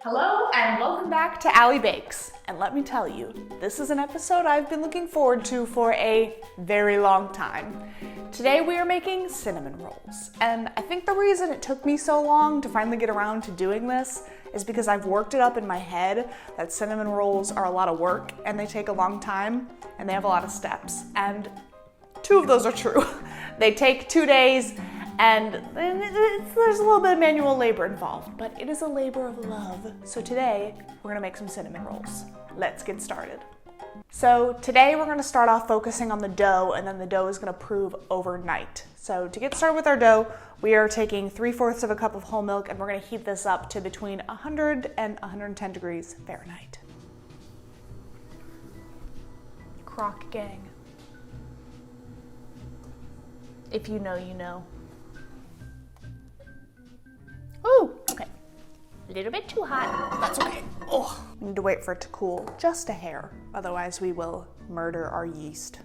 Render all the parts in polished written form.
Hello and welcome back to Allie Bakes. And let me tell you, this is an episode I've been looking forward to for a very long time. Today we are making cinnamon rolls. And I think the reason it took me so long to finally get around to doing this is because I've worked it up in my head that cinnamon rolls are a lot of work and they take a long time and they have a lot of steps. And two of those are true. They take 2 days and there's a little bit of manual labor involved, but it is a labor of love. So today, we're gonna make some cinnamon rolls. Let's get started. So today we're gonna start off focusing on the dough, and then the dough is gonna prove overnight. So to get started with our dough, we are taking 3/4 of a cup of whole milk, and we're gonna heat this up to between 100 and 110 degrees Fahrenheit. Crock gang. If you know, you know. Ooh, okay. A little bit too hot. That's okay. Oh, we need to wait for it to cool just a hair. Otherwise, we will murder our yeast.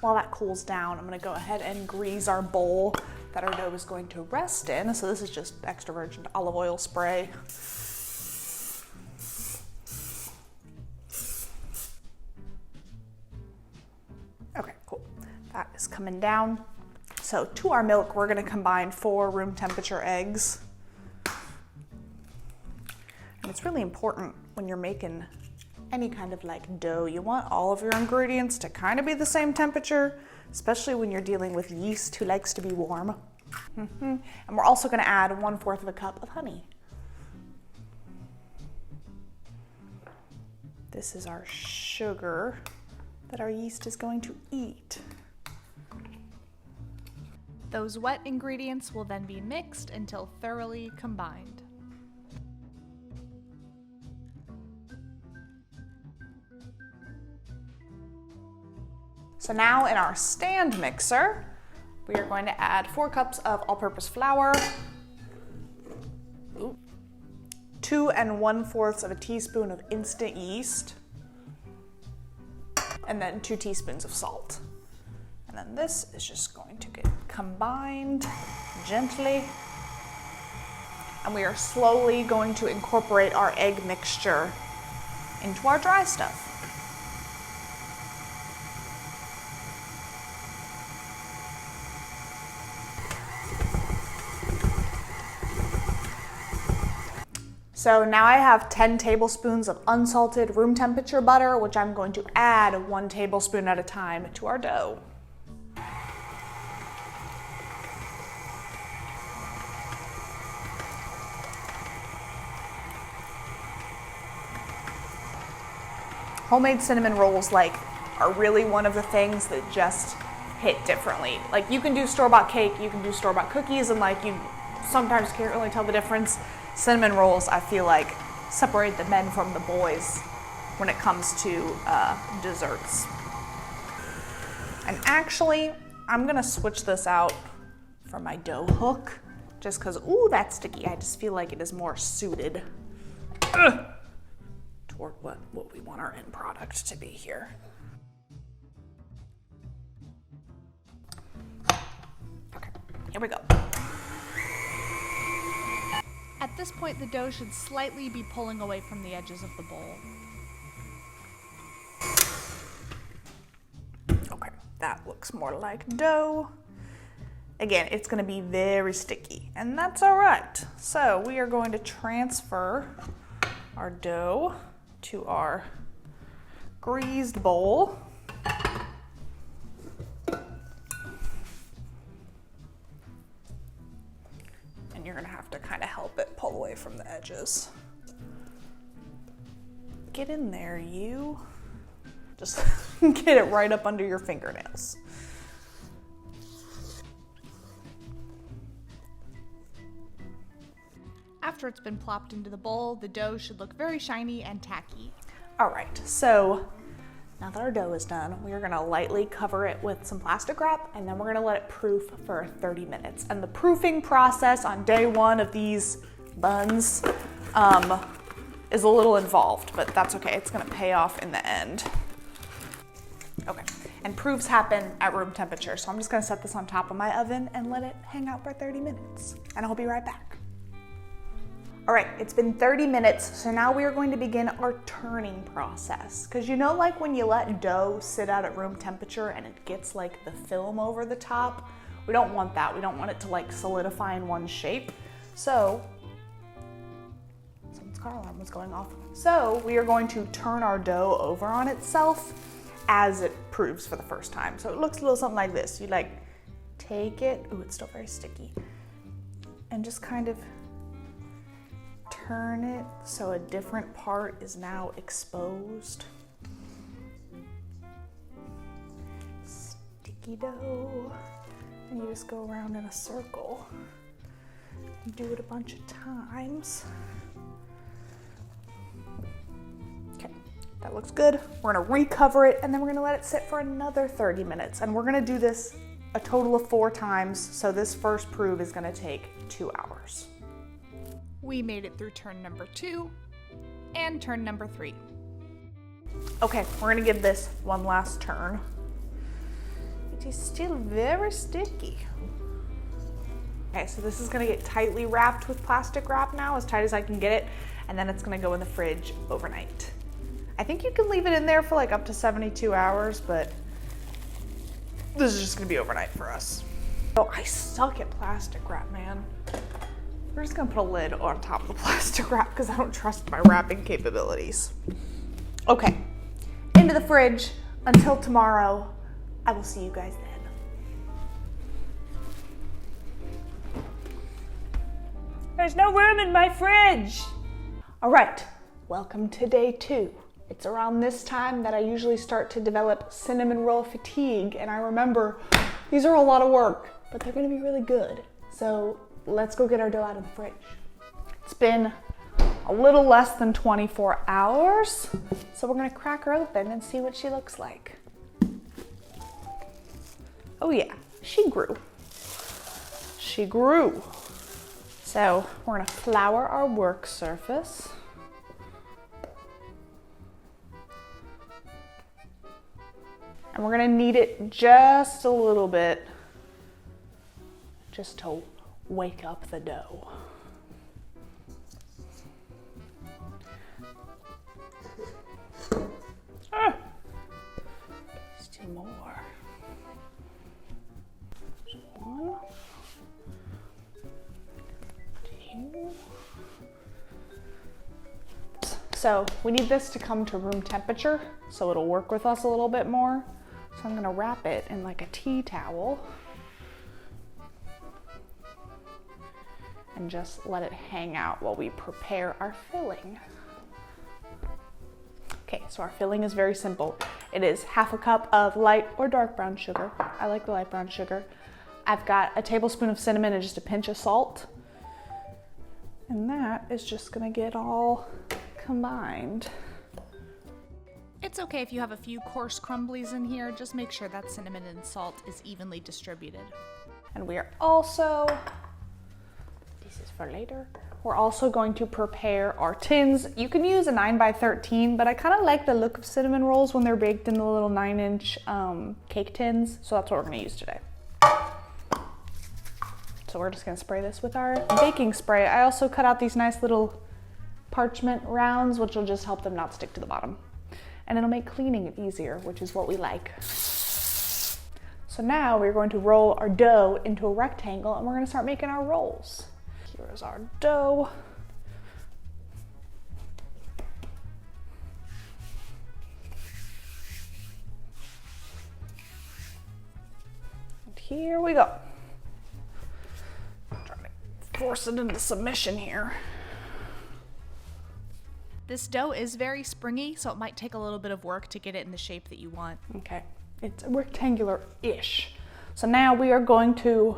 While that cools down, I'm gonna go ahead and grease our bowl that our dough is going to rest in. So this is just extra virgin olive oil spray. Okay, cool. That is coming down. So to our milk, we're gonna combine 4 room temperature eggs. And it's really important when you're making any kind of like dough, you want all of your ingredients to kind of be the same temperature, especially when you're dealing with yeast who likes to be warm. And we're also gonna add 1/4 of a cup of honey. This is our sugar that our yeast is going to eat. Those wet ingredients will then be mixed until thoroughly combined. So now in our stand mixer, we are going to add 4 cups of all-purpose flour, 2 1/4 of a teaspoon of instant yeast, and then 2 teaspoons of salt. And then this is just going to get combined gently. And we are slowly going to incorporate our egg mixture into our dry stuff. So now I have 10 tablespoons of unsalted room temperature butter, which I'm going to add 1 tablespoon at a time to our dough. Homemade cinnamon rolls are really one of the things that just hit differently. Like you can do store-bought cake, you can do store-bought cookies, and you sometimes can't really tell the difference. Cinnamon rolls, I feel like, separate the men from the boys when it comes to desserts. And actually, I'm gonna switch this out for my dough hook, just cause, ooh, that's sticky. I just feel like it is more suited toward what we want our end product to be here. Okay, here we go. At this point, the dough should slightly be pulling away from the edges of the bowl. Okay, that looks more like dough. Again, it's gonna be very sticky, and that's all right. So we are going to transfer our dough to our greased bowl. And you're gonna have to kind of help it pull away from the edges. Get in there, you. Just get it right up under your fingernails. After it's been plopped into the bowl, the dough should look very shiny and tacky. All right, so now that our dough is done, we are gonna lightly cover it with some plastic wrap, and then we're gonna let it proof for 30 minutes. And the proofing process on day 1 of these buns is a little involved, but that's okay. It's gonna pay off in the end. Okay, and proofs happen at room temperature, so I'm just gonna set this on top of my oven and let it hang out for 30 minutes, and I'll be right back. All right, it's been 30 minutes, so now we are going to begin our turning process. Because you know, like when you let dough sit out at room temperature and it gets like the film over the top? We don't want that. We don't want it to like solidify in one shape. So, someone's car alarm was going off. So we are going to turn our dough over on itself as it proves for the first time. So it looks a little something like this. You like take it, ooh, it's still very sticky, and just kind of turn it so a different part is now exposed. Sticky dough. And you just go around in a circle. You do it a bunch of times. Okay, that looks good. We're gonna recover it and then we're gonna let it sit for another 30 minutes. And we're gonna do this a total of 4 times. So this first prove is gonna take 2 hours. We made it through turn number 2 and turn number 3. Okay, we're gonna give this one last turn. It is still very sticky. Okay, so this is gonna get tightly wrapped with plastic wrap now, as tight as I can get it, and then it's gonna go in the fridge overnight. I think you can leave it in there for like up to 72 hours, but this is just gonna be overnight for us. Oh, I suck at plastic wrap, man. We're just gonna put a lid on top of the plastic wrap because I don't trust my wrapping capabilities. Okay, into the fridge. Until tomorrow, I will see you guys then. There's no room in my fridge. All right, welcome to day 2. It's around this time that I usually start to develop cinnamon roll fatigue, and I remember these are a lot of work, but they're gonna be really good. So let's go get our dough out of the fridge. It's been a little less than 24 hours, so we're gonna crack her open and see what she looks like. Oh yeah, she grew. She grew. So we're gonna flour our work surface. And we're gonna knead it just a little bit, just to wake up the dough. Still more. Just 1, 2. So we need this to come to room temperature so it'll work with us a little bit more. So I'm gonna wrap it in like a tea towel and just let it hang out while we prepare our filling. Okay, so our filling is very simple. It is 1/2 cup of light or dark brown sugar. I like the light brown sugar. I've got a tablespoon of cinnamon and just a pinch of salt. And that is just gonna get all combined. It's okay if you have a few coarse crumblies in here, just make sure that cinnamon and salt is evenly distributed. And we are also, this is for later, we're also going to prepare our tins. You can use a 9x13, but I kind of like the look of cinnamon rolls when they're baked in the little 9-inch cake tins, so that's what we're gonna use today. So we're just gonna spray this with our baking spray. I also cut out these nice little parchment rounds, which will just help them not stick to the bottom. And it'll make cleaning it easier, which is what we like. So now we're going to roll our dough into a rectangle and we're gonna start making our rolls. Here's our dough. And here we go. Trying to force it into submission here. This dough is very springy, so it might take a little bit of work to get it in the shape that you want. Okay, it's rectangular-ish. So now we are going to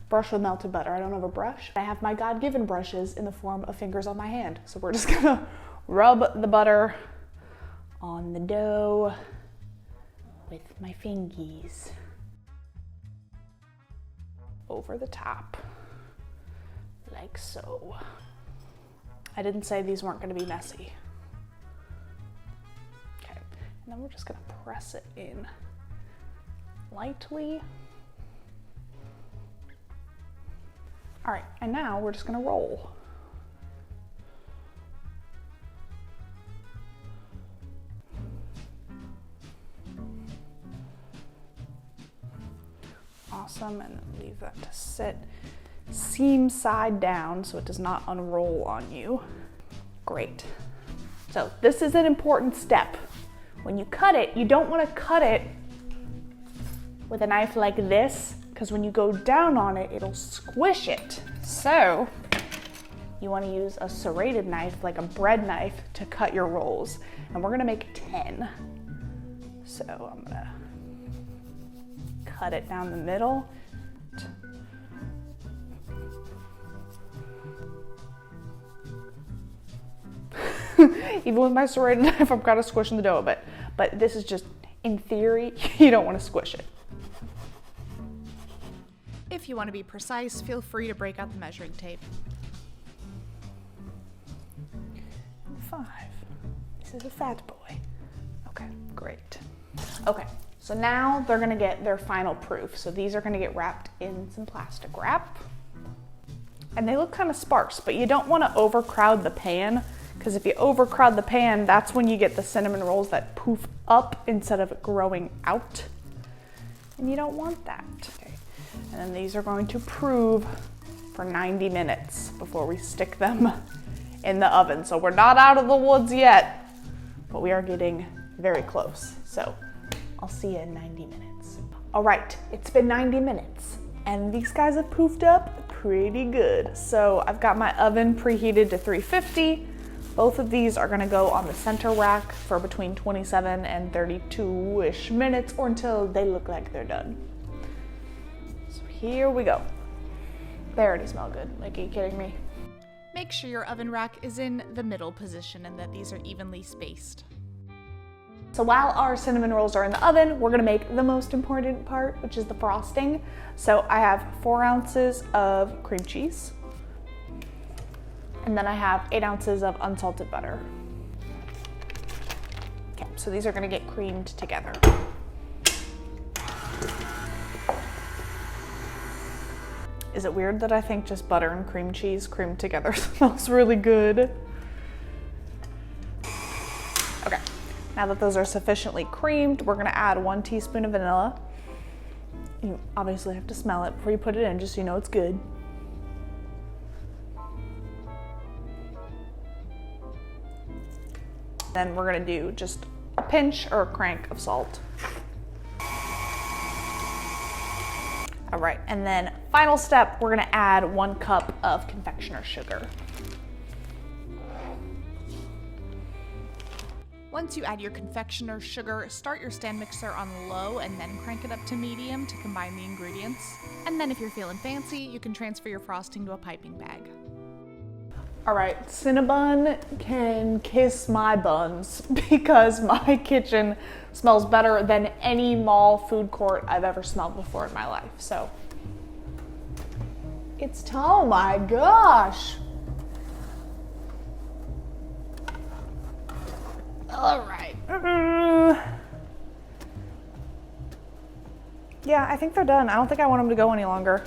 brush with melted butter. I don't have a brush. I have my God-given brushes in the form of fingers on my hand. So we're just gonna rub the butter on the dough with my fingies over the top, like so. I didn't say these weren't gonna be messy. Okay, and then we're just gonna press it in lightly. All right, and now we're just gonna roll. Awesome, and then leave that to sit seam side down so it does not unroll on you. Great. So this is an important step. When you cut it, you don't want to cut it with a knife like this, because when you go down on it, it'll squish it. So you want to use a serrated knife, like a bread knife, to cut your rolls. And we're gonna make 10. So I'm gonna cut it down the middle. Even with my serrated knife, I'm kind of squishing the dough a bit. But this is just, in theory, you don't want to squish it. If you want to be precise, feel free to break out the measuring tape. 5. This is a fat boy. Okay, great. Okay, so now they're gonna get their final proof. So these are gonna get wrapped in some plastic wrap. And they look kind of sparse, but you don't want to overcrowd the pan, because if you overcrowd the pan, that's when you get the cinnamon rolls that poof up instead of growing out. And you don't want that. Okay. And then these are going to prove for 90 minutes before we stick them in the oven. So we're not out of the woods yet, but we are getting very close. So I'll see you in 90 minutes. All right, it's been 90 minutes and these guys have poofed up pretty good. So I've got my oven preheated to 350. Both of these are gonna go on the center rack for between 27 and 32-ish minutes, or until they look like they're done. So here we go. They already smell good. Like, are you kidding me? Make sure your oven rack is in the middle position and that these are evenly spaced. So while our cinnamon rolls are in the oven, we're gonna make the most important part, which is the frosting. So I have 4 ounces of cream cheese. And then I have 8 ounces of unsalted butter. Okay, so these are gonna get creamed together. Is it weird that I think just butter and cream cheese creamed together smells really good? Okay, now that those are sufficiently creamed, we're gonna add 1 teaspoon of vanilla. You obviously have to smell it before you put it in, just so you know it's good. Then we're gonna do just a pinch or a crank of salt. All right, and then final step, we're gonna add 1 cup of confectioner's sugar. Once you add your confectioner's sugar, start your stand mixer on low and then crank it up to medium to combine the ingredients. And then if you're feeling fancy, you can transfer your frosting to a piping bag. All right, Cinnabon can kiss my buns because my kitchen smells better than any mall food court I've ever smelled before in my life. So it's, oh my gosh. All right. Yeah, I think they're done. I don't think I want them to go any longer.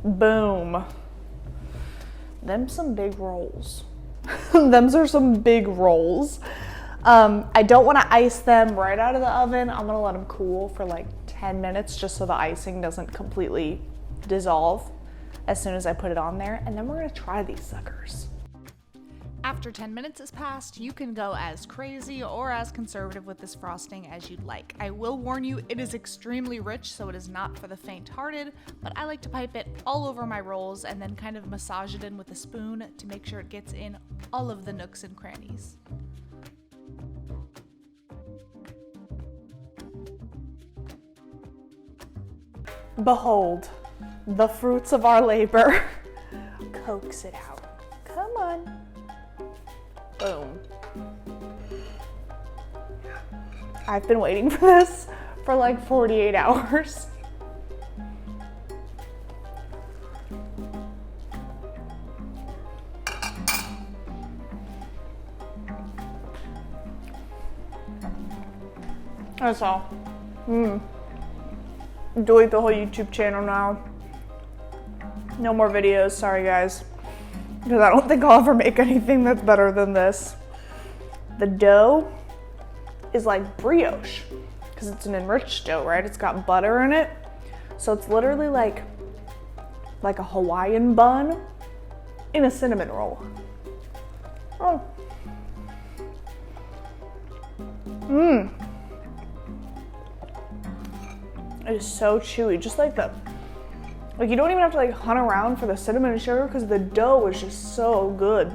Boom. Them's some big rolls. Them's are some big rolls. I don't want to ice them right out of the oven. I'm gonna let them cool for like 10 minutes just so the icing doesn't completely dissolve as soon as I put it on there. And then we're gonna try these suckers. After 10 minutes has passed, you can go as crazy or as conservative with this frosting as you'd like. I will warn you, it is extremely rich, so it is not for the faint-hearted, but I like to pipe it all over my rolls and then kind of massage it in with a spoon to make sure it gets in all of the nooks and crannies. Behold, the fruits of our labor. Coax it out. Come on. Boom. I've been waiting for this for like 48 hours. That's all. Delete the whole YouTube channel now. No more videos, sorry guys. Because I don't think I'll ever make anything that's better than this. The dough is like brioche. because it's an enriched dough, right? It's got butter in it. So it's literally like a Hawaiian bun in a cinnamon roll. Oh. Mmm. It is so chewy, just like you don't even have to like hunt around for the cinnamon and sugar because the dough is just so good.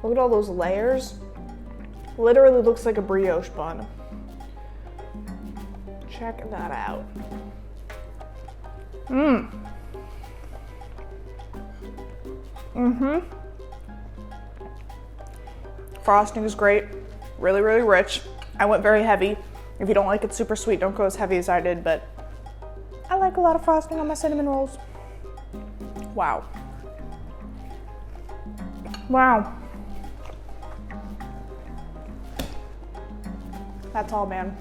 Look at all those layers. Literally looks like a brioche bun. Check that out. Mmm. Mm-hmm. Frosting is great. Really, really rich. I went very heavy. If you don't like it super sweet, don't go as heavy as I did, but I like a lot of frosting on my cinnamon rolls. Wow. Wow. That's all, man.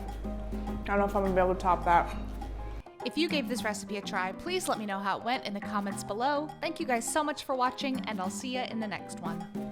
I don't know if I'm gonna be able to top that. If you gave this recipe a try, please let me know how it went in the comments below. Thank you guys so much for watching, and I'll see you in the next one.